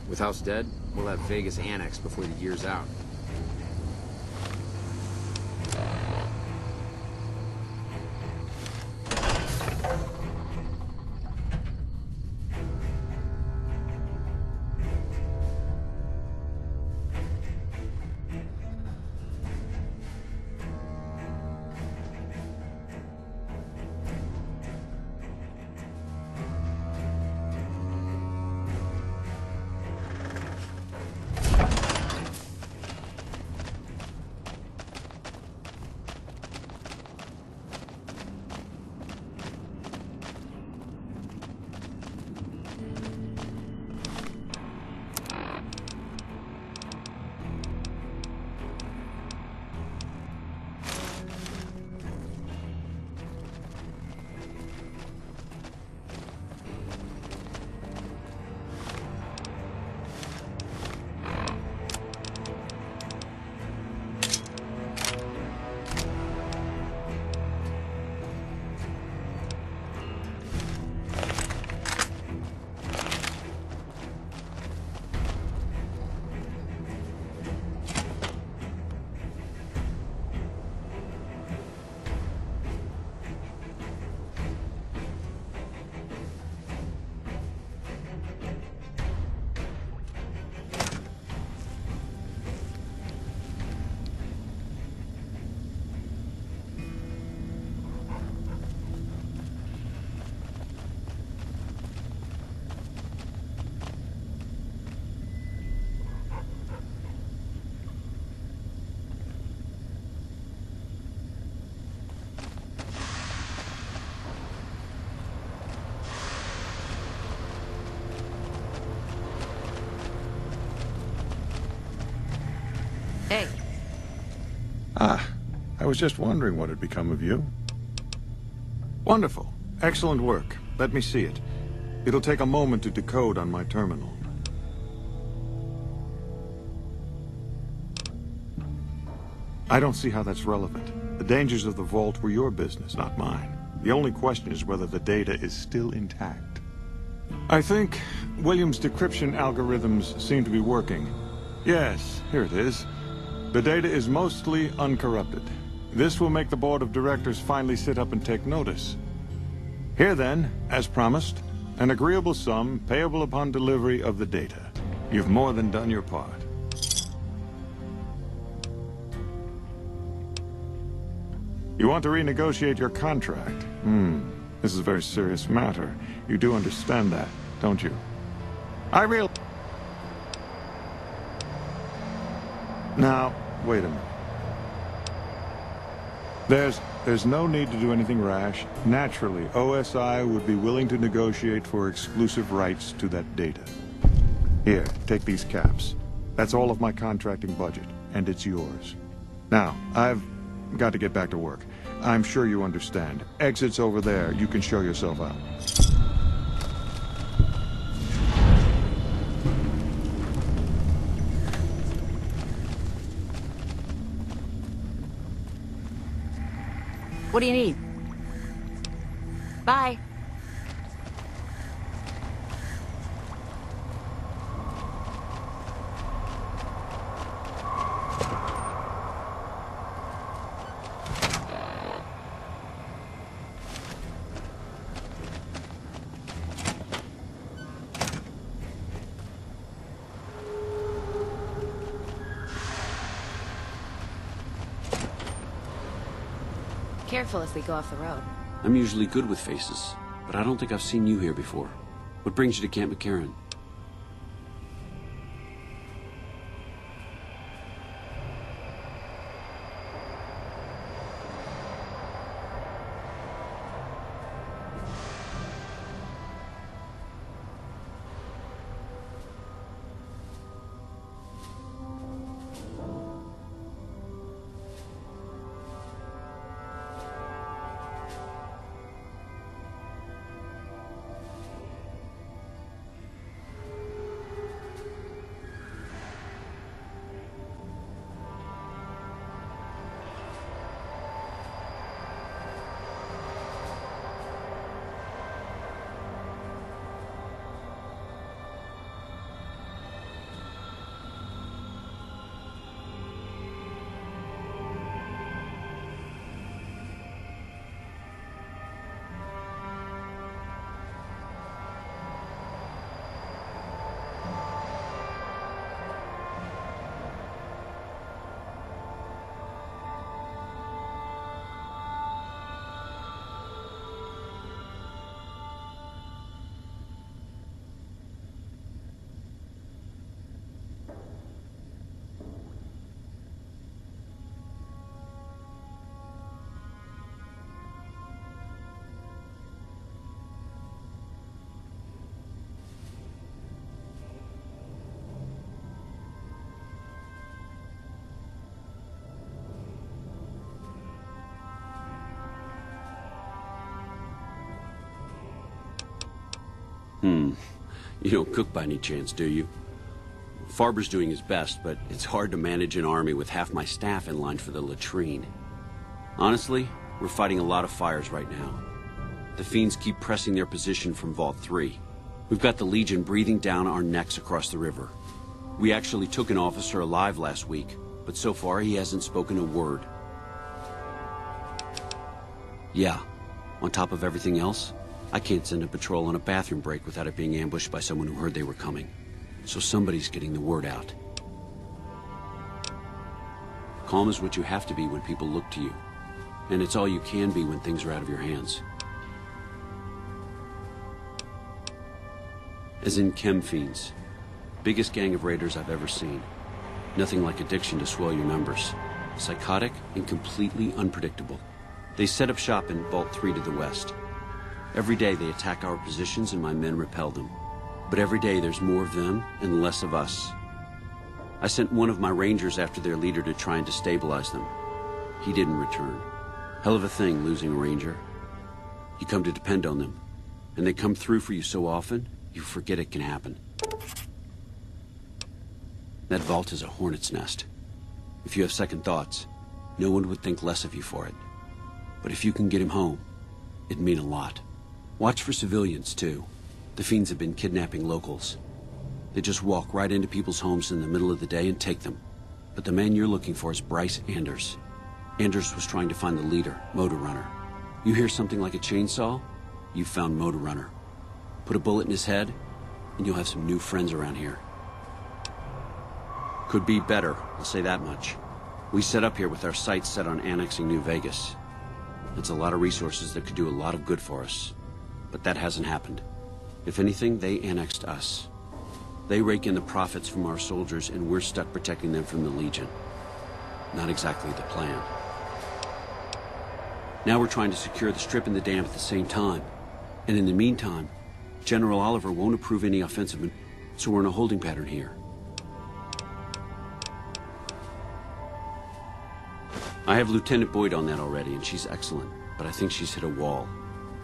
With House dead, we'll have Vegas annexed before the year's out. Hey. I was just wondering what had become of you. Wonderful. Excellent work. Let me see it. It'll take a moment to decode on my terminal. I don't see how that's relevant. The dangers of the vault were your business, not mine. The only question is whether the data is still intact. I think Williams' decryption algorithms seem to be working. Yes, here it is. The data is mostly uncorrupted. This will make the board of directors finally sit up and take notice. Here then, as promised, an agreeable sum payable upon delivery of the data. You've more than done your part. You want to renegotiate your contract? This is a very serious matter. You do understand that, don't you? Now, wait a minute. There's no need to do anything rash. Naturally, OSI would be willing to negotiate for exclusive rights to that data. Here, take these caps. That's all of my contracting budget, and it's yours. Now, I've got to get back to work. I'm sure you understand. Exit's over there. You can show yourself out. What do you need? Bye. Careful as we go off the road. I'm usually good with faces, but I don't think I've seen you here before. What brings you to Camp McCarran? You don't cook by any chance, do you? Farber's doing his best, but it's hard to manage an army with half my staff in line for the latrine. Honestly, we're fighting a lot of fires right now. The Fiends keep pressing their position from Vault 3. We've got the Legion breathing down our necks across the river. We actually took an officer alive last week, but so far he hasn't spoken a word. Yeah, on top of everything else, I can't send a patrol on a bathroom break without it being ambushed by someone who heard they were coming. So somebody's getting the word out. Calm is what you have to be when people look to you. And it's all you can be when things are out of your hands. As in Chem Fiends. Biggest gang of raiders I've ever seen. Nothing like addiction to swell your numbers. Psychotic and completely unpredictable. They set up shop in Vault 3 to the west. Every day they attack our positions and my men repel them. But every day there's more of them and less of us. I sent one of my rangers after their leader to try and destabilize them. He didn't return. Hell of a thing, losing a ranger. You come to depend on them, and they come through for you so often, you forget it can happen. That vault is a hornet's nest. If you have second thoughts, no one would think less of you for it. But if you can get him home, it'd mean a lot. Watch for civilians, too. The Fiends have been kidnapping locals. They just walk right into people's homes in the middle of the day and take them. But the man you're looking for is Bryce Anders. Anders was trying to find the leader, Motor Runner. You hear something like a chainsaw? You've found Motor Runner. Put a bullet in his head, and you'll have some new friends around here. Could be better, I'll say that much. We set up here with our sights set on annexing New Vegas. It's a lot of resources that could do a lot of good for us. But that hasn't happened. If anything, they annexed us. They rake in the profits from our soldiers, and we're stuck protecting them from the Legion. Not exactly the plan. Now we're trying to secure the Strip and the Dam at the same time. And in the meantime, General Oliver won't approve any offensive, so we're in a holding pattern here. I have Lieutenant Boyd on that already, and she's excellent, but I think she's hit a wall.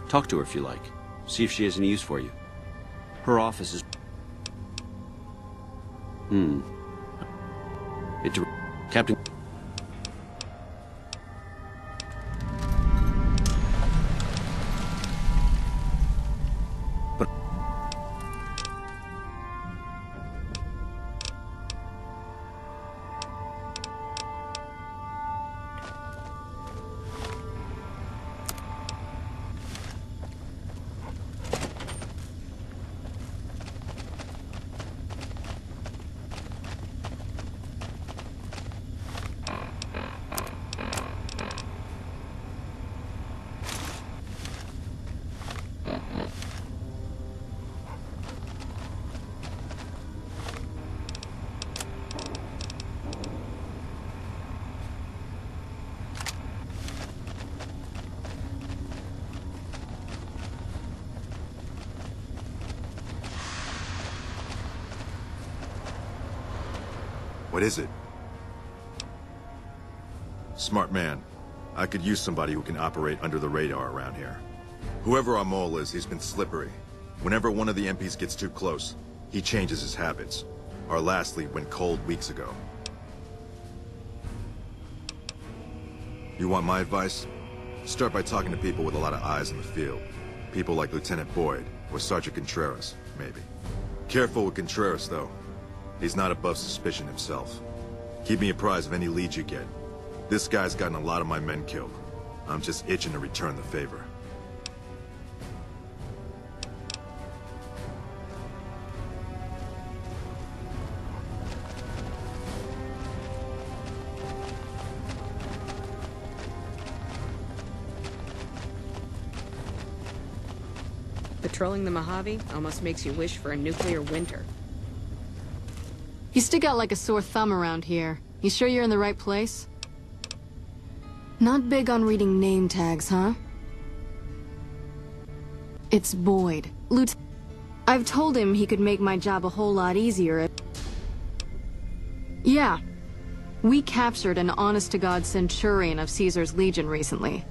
Talk to her if you like. See if she has any use for you. Her office is... Captain... What is it? Smart man. I could use somebody who can operate under the radar around here. Whoever our mole is, he's been slippery. Whenever one of the MPs gets too close, he changes his habits. Our last lead went cold weeks ago. You want my advice? Start by talking to people with a lot of eyes in the field. People like Lieutenant Boyd, or Sergeant Contreras, maybe. Careful with Contreras, though. He's not above suspicion himself. Keep me apprised of any leads you get. This guy's gotten a lot of my men killed. I'm just itching to return the favor. Patrolling the Mojave almost makes you wish for a nuclear winter. You stick out like a sore thumb around here. You sure you're in the right place? Not big on reading name tags, huh? It's Boyd. I've told him he could make my job a whole lot easier if... Yeah. We captured an honest-to-God Centurion of Caesar's Legion recently.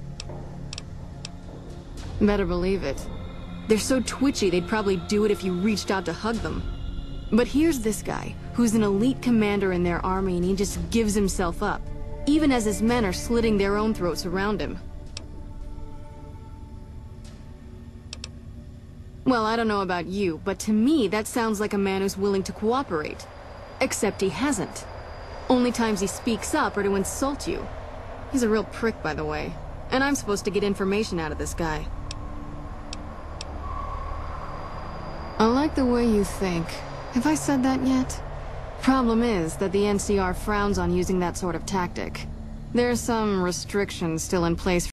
Better believe it. They're so twitchy they'd probably do it if you reached out to hug them. But here's this guy, who's an elite commander in their army, and he just gives himself up, even as his men are slitting their own throats around him. Well, I don't know about you, but to me that sounds like a man who's willing to cooperate. Except he hasn't. Only times he speaks up are to insult you. He's a real prick, by the way. And I'm supposed to get information out of this guy. I like the way you think. Have I said that yet? Problem is that the NCR frowns on using that sort of tactic. There's some restrictions still in place